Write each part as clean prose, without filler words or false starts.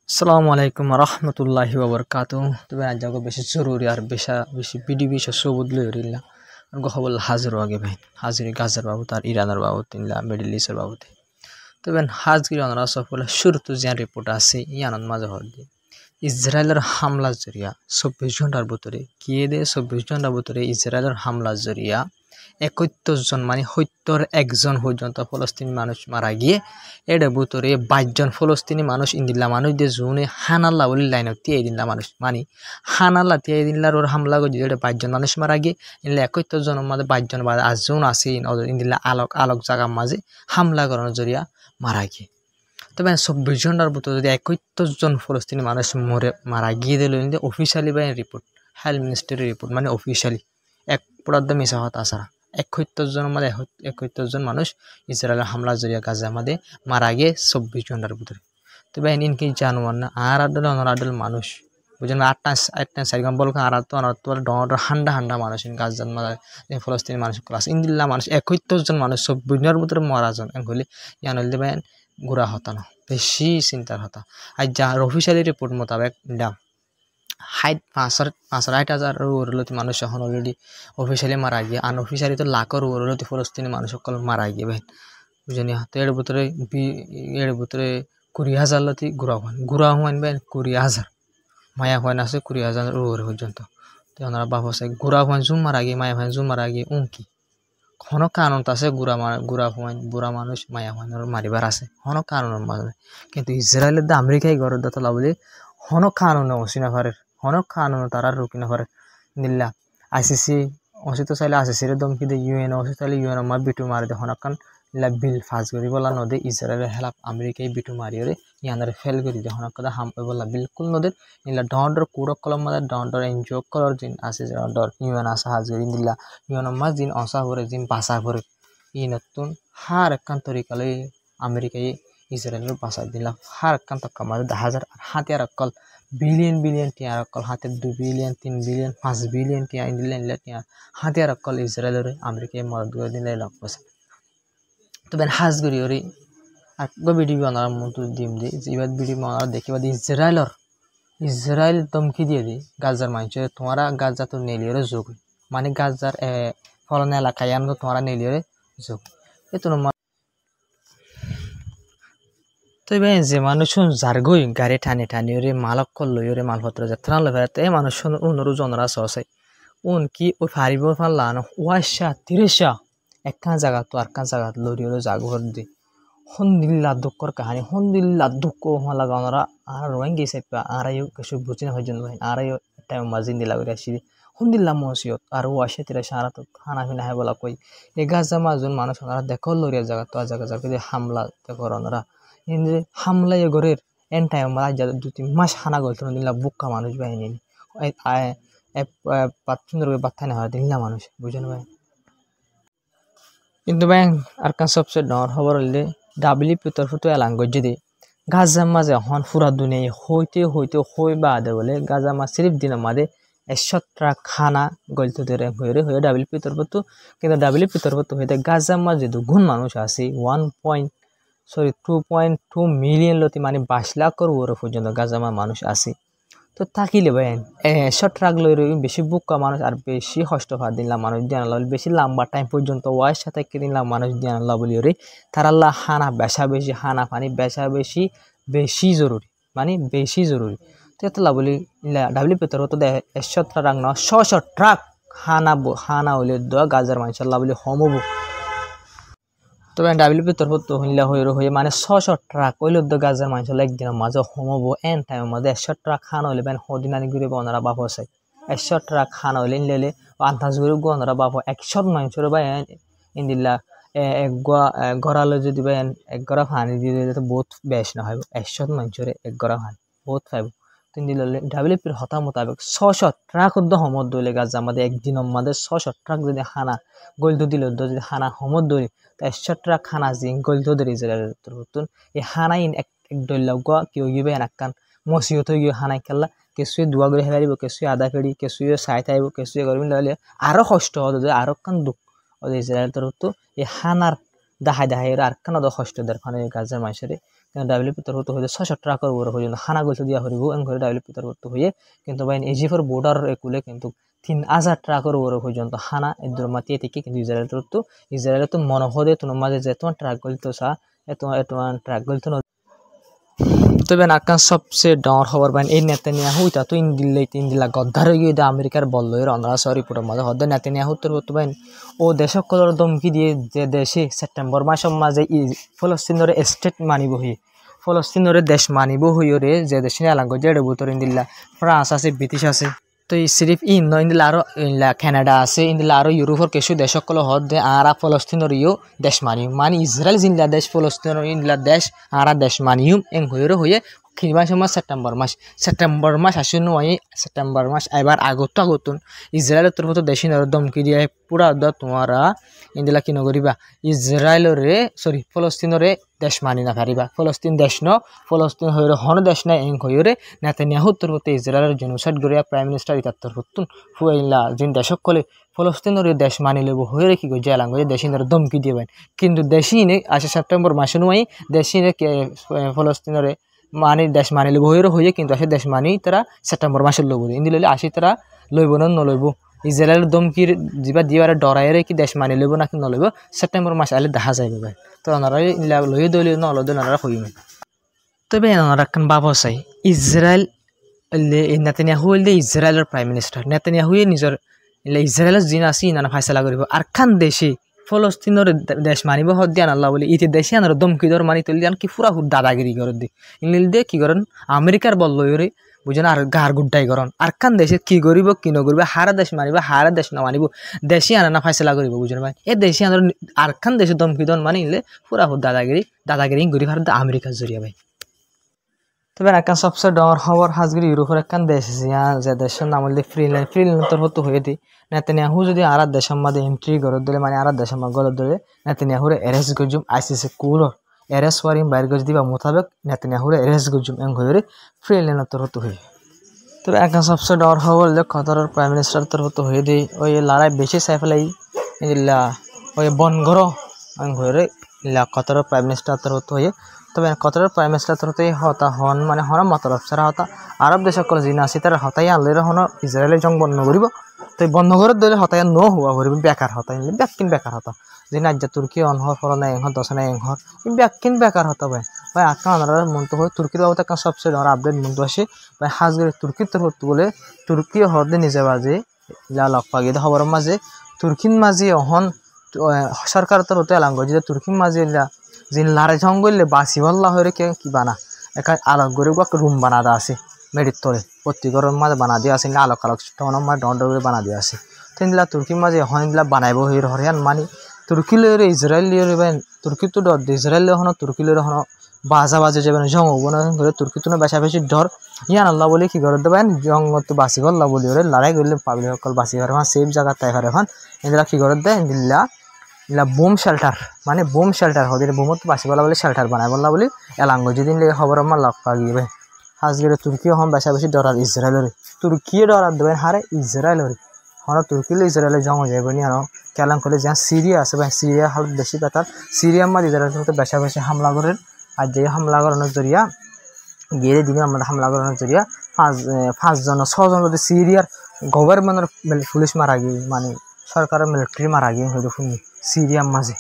আসসালামু আলাইকুম রহমতুল্লাহি ওবরকাতু তবে আজ যাগো বেশি জরুরি আর বেশি বিডি বেশি সবুদলে হরিলা আর গহবল হাজির আগে ভাই হাজির গাজার বাবদ আর ইরানের বাবদ তিনলা মিডল ইস্টের বাবদ তবে হাজগির অনরা সফল শুরুতে যে রিপোর্ট আছে ইয়ানন মাঝে হরদি ইসরায়েলের হামলা জরিয়া 24 ঘন্টার ভিতরে কিয়ে দে 24 ঘন্টার ভিতরে ইসরায়েলের হামলা জরিয়া 71 জন মানে 71 পর্যন্ত ফলস্তিনি মানুষ মারা গিয়ে এর ভিতরে 22 জন ফলস্তিনি মানুষ ইন্দিল্লা মানুষ দিয়ে জুনে হানাল্লা বলে লাইন তিয়াই দিল্লা মানুষ মানে হানাল্লা তিয়াই দিল্লার ওর হামলা করে যেটা 22 জন মানুষ মারা গিয়ে ইনলে 71 জনের মাঝে 22 জন বা 8 জন আছে ইন্দিল্লা আলোক আলোক জায়গার মাঝে হামলা করানোর জরিয়া মারা গিয়ে তবে 24 ঘন্টার ভিতরে যদি 71 জন ফলস্তিনি মানুষ মারা গিয়ে দিল অফিসিয়ালি বা রিপোর্ট হেলথ মিনিস্ট্রির রিপোর্ট মানে অফিসিয়ালি এক পুরাদ্দ মিশা হতা ছাড়া 71 জনের মধ্যে 71 জন মানুষ ইসরায়েলের হামলা জরিয়া গাজার মধ্যে মারা গিয়ে 24 ঘন্টার ভিতরে তবে ইনকি জানোয়ার না আর আডল মানুষ বুঝলেন আটটা সাইগাম বলকে আর তো ডর হান্ডা হান্ডা মানুষ গাজার মধ্যে ফলস্তিনি মানুষ ক্লাস ইন্দিল্লা মানুষ 71 জন মানুষ 24 ঘন্টার ভিতরে মারা যান হলে ইয়ান হলে দেবেন গুড়া হতা না বেশি চিন্তার হতা আর যার অফিসিয়ালি রিপোর্ট মোতাবেক হাইট 5,60,000 ওরলতি মানুষ এখন অলরেডি অফিসিয়ালি মারা গিয়ে আনঅফিসিয়ালি তো লাখর ওরলতি ফলস্তিনি মানুষ সকল মারা গিয়ে ভাই বুঝলি তো এর ভিতরে 20,000 লতি গুড়া হওয়ান ভাই 20,000 মায়া হওয়ান আছে 20,000 ওর পর্যন্ত তো ওনারা বাপ আছে গুড়া হওয়ান জুম মারা গিয়ে মায়া হওয়ান জুম মারা গিয়ে উঙ্কি কোনো কারণ আছে গুড়া হওয়ান বুড়া মানুষ মায়া হওয়ান মারিবার আছে কোনো কারণের মাঝে কিন্তু ইসরায়েলের দা আমেরিকায় গড়ের দাতা বলে কোনো কারণে অসিনা পারে কোনো কারণে তারা রুকিনা পারে নিল্লা আইসিসি অসিত চাইলে আইসিসির দমকি দিয়ে ইউএন অসিত চাইলে ইউএন আমার বিটু মারি দে হনকান নিল্লা বিল ফাঁস করি বলা নদী ইসরায়েলের হেলাপ আমেরিকায় বিটু মারিয়ে ইয়ানারে ফেল করি দে হনকাদা হাম বলা বিলকুল নদীর নিল্লা ডর কুড়ক কলম মাদের ডর এনজিও কলর দিন আছে ডর ইউএন আসা হাজ করি নিল্লা ইউএন মাছ দিন অসা ভরে দিন বাসা ভরে ই নতুন হার একখান তরিকালে আমেরিকায় ইসরায়েলের বাসা দিলা হার একখান তক্কা মাঝে 10,000 হাতিয়ার অকল বিলিয়ন টিয়ার অকল হাতে 2 বিলিয়ন 3 বিলিয়ন 5 বিলিয়ন টিয়া ইন্ডিলেন টিয়া হাতিয়ার অকল ইসরায়েলের আমেরিকায় মদত করে দিলে লাভ আছে তবে হাজ করি ওরি আর ভিডিও বানার মতো দিম দি এবার ভিডিও বানার দেখিবা দি ইসরায়েল ধমকি দিয়ে দি গাজার মানুষের তোমারা গাজা তো নেলিয়রে যোগ মানে গাজার ফলন এলাকায় আমরা তোমারা নেলিয়রে যোগ এই তো তবে যে মানুষ যারগই গাড়ি টানি ওরে মালক লই ওরে মালপত্র যাত্রা লফেরাতে মানুষ উনরু জনরা সসাই উন কি ওই ফারিব ফাল্লানো ওয়াশা তিরেশা একখান জায়গা তো আরখান জায়গা লরি ওরে জাগর দি হন্দিল্লা দুঃখর কাহানি হন্দিল্লা দুঃখ হওয়া লাগা ওনারা আর রোয়াং গেছে আরাইও কিছু বুঝি না হয় জন্য আরাইও টাইম মাজিন দিলা করে আসি হন্দিল্লা মসিয়ত আর ওয়াশা তিরেশা আর তো খানা পিনা হয় বলা কই এগাজা মাজন মানুষ ওনারা দেখো লরিয়া জায়গা তো জায়গা জায়গা হামলা দেখো ওনারা হামলা ঘরের এন টাইম রাজ্য 2-3 মাস হানা গল্প দিলা বুক্কা মানুষ বাহিনী সুন্দর করে বাচ্চা নেওয়া দিলা মানুষ বুঝলেন ভাই কিন্তু ভাই আর কান সবচেয়ে ডর খবর হইলে ডাব্লিউপি তরফ তো এলান গজ্জি দি গাজার মাঝে হন পুরা দুনিয়া হইতে হই বাদে বলে গাজা মাছ সিরিফ দিনের মাঝে 100 ট্রাক খানা গলতে দেরে হয়ে ডাব্লিউপি তরফ তো কিন্তু ডাব্লিউপি তরফ তো হইতে গাজার মাঝে দুগুণ মানুষ আছে 2.2 মিলিয়ন লতি মানে 22 লাখের উপরে পর্যন্ত গাজামা মানুষ আছে তো থাকিলে ভাই 100 ট্রাক লই বেশি বুক্কা মানুষ আর বেশি কষ্ট ভাত দিলাম মানুষ জানালা বেশি লম্বা টাইম পর্যন্ত ওয়াশ সাথে দিলাম মানুষ জানালা বলি রে তার আল্লাহ হানা বেশি হানা পানি বেশি জরুরি মানে বেশি জরুরি তো এতলা বলি ডাব্লিউপি তরফ তো 100 ট্রাক না 600 ট্রাক হানা হইলে গাজার মানুষ আল্লাহ বলি হমবো তবে ডাব্লিউপি তরফ তো হইলা হয়ে মানে 600 ট্রাক ওইল গাজার মানুষ একদিনের মাঝে হমবো এন টাইমের মধ্যে 100 ট্রাক খানা হইলে বেন হদিনানি ঘুরে ওনারা বাপ আছে 100 ট্রাক খানা হইলে নিলে আন্দাজ ঘুরে ওনারা বাপ 100 মানুষের ভাই ইন্দিল্লা গড়ালে যদি ভাই এক গড়া পানি দিয়ে দিলে তো বহুত বেশ না হয় 100 মানুষের এক গড়া পানি বহুত পাইব তিন দিলে ডাব্লিউপির হতা মোতাবেক 600 ট্রাক হমদ দইলে গাজা আমাদের একদিনের মধ্যে 600 ট্রাক যদি হানা গল্দ দিল যদি হানা হমদ দই 100 ট্রাক খানা জিং গল্দ ধরে ইসরায়েলের তুন এই হানাই এক দইলাও গা কেউ গিয়ে এনাকান মসিয়ত হয়ে গিয়ে হানাই খেলা কেসুয়ে দুয়া করে হেলারিব কেসুয়ে আদা ফেড়ি কেসুয়ে সাই থাইব কেসুয়ে করবি লাইলে আরো কষ্ট হবে আরো কান দুঃখ ইসরায়েল তরফ তো এই হানার দাহাই আর কান কষ্ট দেয় ফানে গাজার মানুষের ডাব্লিউ ভিতর হতে হয়ে 600 ট্রাকের উপরে পর্যন্ত হানা গলতে দিয়া হরিব এন করে ডাব্লিউ ভিতর হতে হয়ে কিন্তু বাইন ইজিফর বর্ডার একুলে কিন্তু 3000 ট্রাকের উপরে পর্যন্ত হানা এদুর মাতিয়ে থেকে কিন্তু ইসরায়েলের তো মনোহদে তোমার মাঝে যে তোমার ট্রাক গলতো সা এত ট্রাক গলতো তবে নাকান সবচেয়ে ডর খবর বাইন এই নেতানিয়াহু ইতা তো ইন্দিলা গদ্দার হয়ে গিয়ে আমেরিকার বল্লয়ের অনারা সরি পুরো মাঝে হদ্দে নেতানিয়াহু তোর হতো বাইন ও দেশকলর দমকি দিয়ে যে দেশে সেপ্টেম্বর মাসের মাঝে ফলস্তিনের স্টেট মানিব হয়ে ফলস্তিনের দেশ মানিব হইরে যে দেশে এলাঙ্গ জেড়ে বুতর ইন্দিল্লা ফ্রান্স আছে ব্রিটিশ আছে তো সিরিফ ইন্দিলা আরো কানাডা আছে ইন্দিলা আরো ইউরোপের কিছু দেশকল হদ্দে আরা ফলস্তিনের দেশ মানি ইসরায়েল জিল্লা দেশ ফলস্তিনের ইন্দিলা দেশ আরা দেশ মানিউম এং হয়ে কিবা সময় সেপ্টেম্বর মাস আসুন সেপ্টেম্বর মাস এবার আগতুন ইসরায়েলের তরফ দেশি দমকি দিয়ে পুরা তোমারা ইন্দিলা কি নগরিবা ইসরায়েলরে সরি ফলস্তিনরে দেশ মানি না পারিবা ফলস্তিন দেশ ফলস্তিন হয়ে হন দেশ নাই এং হয়ে নেতানিয়াহু তরফ ইসরায়েলের জেনোসাইড গড়িয়া প্রাইম মিনিস্টার ইতার তরফতুন ফুয়াইলা যিনি দেশক কলে ফলস্তিনের দেশ মানি লেব হয়ে কি গো জেলাঙ্গ দেশি দমকি দিবেন কিন্তু দেশি নে আসে সেপ্টেম্বর মাসে নয় দেশি ফলস্তিনরে মানি দেশ মানি লব হয়ে কিন্তু আসে দেশ মানি তারা সেপ্টেম্বর মাসে লব ইন্দি লইলে আসি তারা লইব না নলইব ইসরায়েলের দমকির যা দিবারে ডরাইরে কি দেশ মানি লইব নাকি নলইব সেপ্টেম্বর মাস আলে দেখা যাইবে ভাই তো ওনারা লই দলি নলদ ওনারা হইবে তবে ওনারা কান বাবা চাই ইসরায়েল নেতানিয়াহু হইলে ইসরায়েলের প্রাইম মিনিস্টার নেতানিয়াহুয়ে নিজের ইসরায়েলের জিন আছে ইনানা ফাইসলা করিব আর খান দেশে ফলস্তিনের দেশ মানিব হদ দিয়ান আল্লাহ বলে ইতি দেশে আনার দমকি দর মানি তুলি দিয়ান কি পুরা দাদাগিরি করে দি ইংলিশ দিয়ে কি করেন আমেরিকার বল্লরে বুঝেন আর গার গুড্ডাই করেন আর খান দেশে কি করিব কি নকরিব হারা দেশ মানিব হারা দেশ না মানিব দেশে আনা ফাইসলা করিব বুঝেন ভাই এ দেশে আনার আর খান দেশে দমকি দর মানিলে পুরা দাদাগিরি গরিব হার আমেরিকার জরিয়া ভাই তবে একখান সবচেয়ে ডর খবর হাজগিরি ইউরোপের একখান দেশ আছে যে দেশের নাম হলে ফ্রিল্যান্ড তোর হতো হয়ে দিই নেতানিয়াহু যদি আর দেশের মধ্যে এন্ট্রি গড় দিলে মানে আর দেশের মধ্যে গড় দিলে নেতানিয়াহুরে এরেস্ট গজুম আইসিসি কুলর এরেস্ট ওয়ারিং বাইর গজ দিবা মোতাবেক নেতানিয়াহুরে এরেস্ট গজুম এং হয়ে ফ্রিল্যান্ড তোর হতো হয়ে তবে একখান সবচেয়ে ডর খবর যে কতারের প্রাইম মিনিস্টার তোর হতো হয়ে দিই ওই লড়াই বেশি সাইফেলাই ওই বনগর এং হয়ে কতারের প্রাইম মিনিস্টার তোর হতো হয়ে তবে কতটার প্রাইম মিনিস্টার তরতে হতা হন মানে হন মতলব সারা হতা আরব দেশকল যিনি আছে তারা হতাই আনলে হন ইসরায়েলের জং বন্ধ করিব তো বন্ধ করে দিলে হতাই ন হওয়া করিব বেকার হতাই ব্যাকিন বেকার হতা যে নাজ্যা তুর্কি অনহর ফল নাই এংহর দশ নাই এংহর ব্যাকিন বেকার হতা ভাই ভাই আঁকা আনার মন্ত হয় তুর্কির বাবদ একটা সবচেয়ে ডর আপডেট মন্ত আসে ভাই হাজগের তুর্কির তরফ বলে তুর্কি হদে নিজে বাজে যা লক পাগিয়ে খবর মাঝে তুর্কির মাঝে অহন সরকার তরফতে এলাঙ্গ যে তুর্কির মাঝে যিনি লারে জঙ্গলে বাসি বল্লা হয়ে কে কি বানা একা আলোক গরে রুম বানা দেওয়া আছে মেডির তলে প্রতি ঘরের মাঝে বানা দিয়ে আছে আলোক তখন মাঝে ডন্ড করে বানা দিয়ে আছে তিনলা তুর্কির মাঝে হনগুলা বানাইব হয়ে হরিয়ান মানি তুর্কি লইরে ইসরায়েল লিয়ে তুর্কি তো ডর ইসরায়েল হন তুর্কি লইরে হন বাজা বাজে যাবেন জং হবো না করে তুর্কি তো বেশা বেশি ডর ইয়ান আল্লাহ বলে কি করে দেবেন জং তো বাসি গল্লা বলি ওরে লড়াই করলে পাবলিক সকল বাসি ঘর সেফ জায়গা তাই ঘরে হন এগুলা কি করে দেয় দিল্লা বোম শেল্টার মানে বোম শেল্টার হদের বোমত বাসি বলা বলে শেল্টার বানায় বললা বলি এলাঙ্গ যেদিন লেগে খবর আমার লক পাগিয়ে হাজগেরে তুর্কিও হন বেশা বেশি ডরার ইসরায়েলের তুর্কিও ডরার দেবেন হারে ইসরায়েলের হন তুর্কিলে ইসরায়েলের জং যাইব নি আনো কেলাং করে যা সিরিয়া আছে ভাই সিরিয়া হালত বেশি বেতার সিরিয়ার মাঝে ইসরায়েলের মতো বেশা বেশি হামলা করেন আর যে হামলা করানোর জরিয়া গিয়ে দিনে আমাদের হামলা করানোর জরিয়া পাঁচজন ছজন যদি সিরিয়ার গভর্নমেন্টের পুলিশ মারা গিয়ে মানে সরকারের মিলিটারি মারা গিয়ে হয়তো শুনি সিরিয়ার মাঝে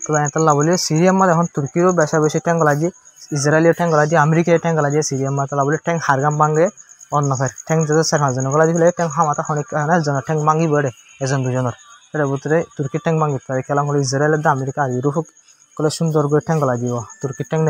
তো এতলা বলে সিরিয়ার মাঝে এখন তুর্কিরও বেশা বেশি ট্যাঙ্ক লাগিয়ে ইসরায়েলের ট্যাঙ্ক লাগিয়ে আমেরিকার ট্যাঙ্ক লাগিয়ে সিরিয়ার মাঝে তালা বলে ট্যাঙ্ক হারগাম ভাঙে অন্য ফের ট্যাঙ্ক যদি 4-5 গলা দিলে ট্যাঙ্ক হামাতা অনেক একজনের ট্যাঙ্ক ভাঙি বেড়ে এজন দুজনের এটা ভিতরে তুর্কির ট্যাঙ্ক ভাঙি পারে কেলাম হলে ইসরায়েলের দা আমেরিকা আর ইউরোপ কলে সুন্দর করে ট্যাঙ্ক লাগিব তুর্কির ট্যাঙ্ক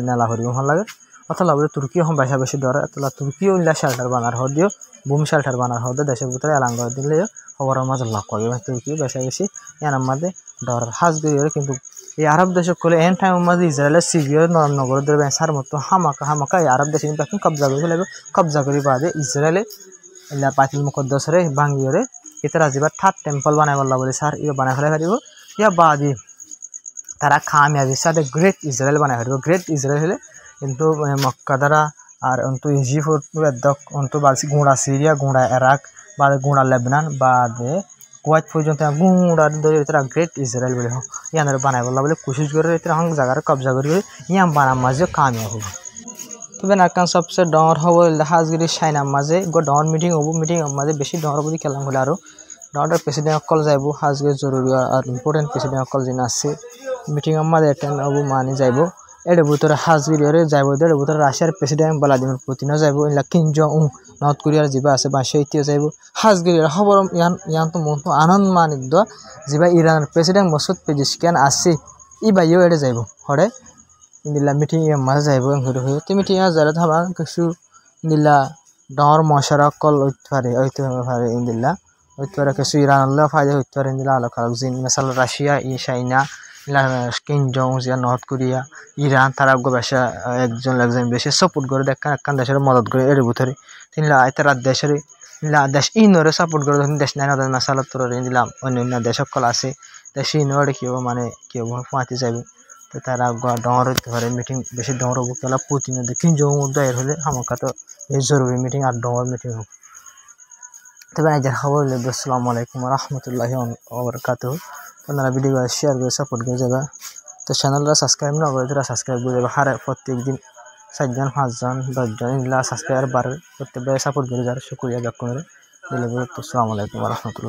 নেলা করিব ভাল লাগে অতলা বলে তুর্কি এখন বেশা বেশি ধরে এতলা তুর্কিও ইলা শেল্টার বানার হদ দিও বুম শেল্টার বানার হদ দেশের ভিতরে এলাঙ্গ দিলে খবরের মাঝে লাভ করবে তুর্কি বেশা বেশি এনার মাঝে ডর হাজগিরি কিন্তু এই আরব দেশ করলে এন টাইমের মাঝে ইসরায়েলের সিরিয়ার নগর ধরে সার মতো হামাকা এই আরব দেশে কিন্তু এখন কবজা করে ফেলবে কবজা করি বাদে ইসরায়েলে পাতিল মুকদ্দসরে ভাঙ্গিয়ে এতে রাজিবার থার্ড টেম্পল বানাই বললা বলে স্যার ইয়ে বানাই ফেলে পারিব ইয়া বাদি তারা খামিয়াবির সাথে গ্রেট ইসরায়েল বানাই পারিব গ্রেট ইসরায়েল হলে কিন্তু মক্কা দ্বারা আর অন্তু ইজিপ্ট অন্তু বালসি গুঁড়া সিরিয়া গুঁড়া ইরাক বাদে গুঁড়া লেবনান বাদে কুয়াত পর্যন্ত গুঁড়া ধরে তারা গ্রেট ইসরায়েল বলে হোক ইয়ানের বানাই বলা বলে কোশিশ করে তারা হং জায়গার কবজা করে ইয়াম বানার মাঝে কামিয়াব হবে তবে নাকান সবচেয়ে ডর হবো হাজগিরি সাইনার মাঝে ডর মিটিং হবো মিটিং মাঝে বেশি ডর হবো খেলাম হলে আরো ডর প্রেসিডেন্ট অকল যাইব হাজগির জরুরি আর ইম্পর্টেন্ট প্রেসিডেন্ট অকল যিনি আছে মিটিং মাঝে অ্যাটেন্ড হবো মানি যাইব এর ভিতরে হাজগিরি যাইব এর ভিতরে রাশিয়ার প্রেসিডেন্ট ভ্লাদিমির পুতিনও যাইব ইলা কিম জং উন নর্থ কোরিয়ার যা আছে বা সেইটিও যাইব হাজগিরি খবর ইয়ান তো মন আনন্দ মানিদ্য যা ইরানের প্রেসিডেন্ট মসুদ পেজিশকিয়ান আছে ই বাইও এড়ে যাইব হরে ইন্দিলা মিটিং মাঝে যাইব হয়ে হয়ে তো মিটিং যারা থাবা কিছু ইন্দিলা ডর মশারা কল ওইতে পারে ইন্দিলা ওইতে পারে কিছু ইরান ফায়দা হইতে পারে ইন্দিলা আলো খারাপ জিন মেসাল Russia China Kim Jong North Korea Iran তারা বেশা একজন বেশি সাপোর্ট করে দেখান একখান দেশের মদত করে এর ভিতরে তিনলা তারা দেশের দেশ ইনরে সাপোর্ট করে দেশ নাই মেসাল তোর দিলাম অন্য দেশ সকল আছে দেশ ইনরে কি মানে কি ফাঁতে যাবে তো তারা ডর হইতে পারে মিটিং বেশি ডর হবো তাহলে পুতিন কিম জং দায়ের হলে আমাকে তো এই জরুরি মিটিং আর ডর মিটিং হোক তবে আজকের খবর আসসালামু আলাইকুম রহমতুল্লাহি ওবরকাতুহু আপনারা ভিডিও শেয়ার করে সাপোর্ট করে যাবা তো চ্যানেলটা সাবস্ক্রাইব না করে তারা সাবস্ক্রাইব করে যাবে হারে প্রত্যেকদিন 4 জন 5 জন 10 জন ইনলা সাবস্ক্রাইবার বাড়ে প্রত্যেকবার সাপোর্ট করে যারা শুকরিয়া জ্ঞাপন করে দিলে আসসালামু আলাইকুম রহমতুল্লাহ।